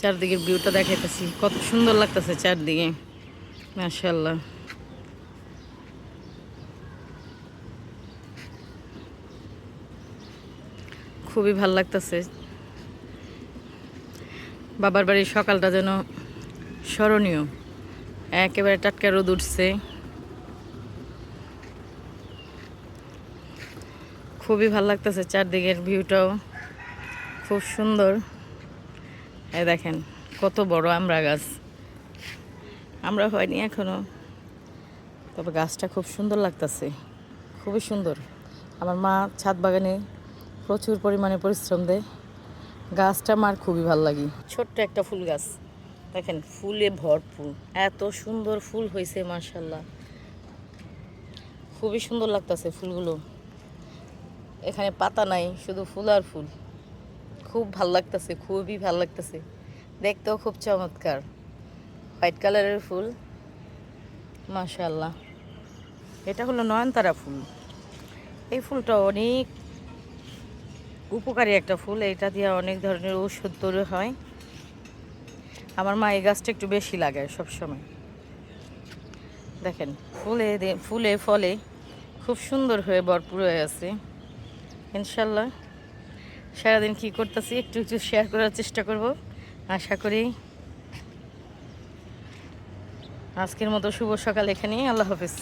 চারদিকের ভিউটা দেখাইতেছি, কত সুন্দর লাগতেছে চারদিকে, মাশাআল্লাহ। খুবই ভাল লাগতেছে। বাবার বাড়ির সকালটা যেন স্মরণীয়, একেবারে টাটকা রোদ উঠছে, খুবই ভাল লাগতেছে। চারদিকের ভিউটাও খুব সুন্দর। এই দেখেন কত বড় আমড়া গাছ, আমরা হয়নি এখনো, তবে গাছটা খুব সুন্দর লাগতেছে, খুবই সুন্দর। আমার মা ছাদ বাগানে প্রচুর পরিমাণে পরিশ্রম দেয়, গাছটা আমার খুবই ভালো লাগে। ছোট্ট একটা ফুল গাছ, দেখেন ফুলে ভরপুর, এত সুন্দর ফুল হয়েছে মাশাআল্লাহ, খুবই সুন্দর লাগতেছে ফুলগুলো। এখানে পাতা নাই, শুধু ফুল আর ফুল, খুব ভাল লাগতেছে, খুবই ভাল লাগতেছে, দেখতেও খুব চমৎকার। হোয়াইট কালারের ফুল মাশাআল্লাহ। এটা হলো নয়নতারা ফুল। এই ফুলটা অনেক উপকারী একটা ফুল, এটা দিয়ে অনেক ধরনের ঔষধ তৈরি হয়। আমার মা এই গাছটা একটু বেশি লাগায় সবসময়। দেখেন ফুলে ফলে খুব সুন্দর হয়ে ভরপুর হয়ে আছে। ইনশাল্লাহ সারাদিন কী করতেছি একটু একটু শেয়ার করার চেষ্টা করব। আশা করি আজকের মতো শুভ সকাল এখানেই। আল্লাহ হাফেজ।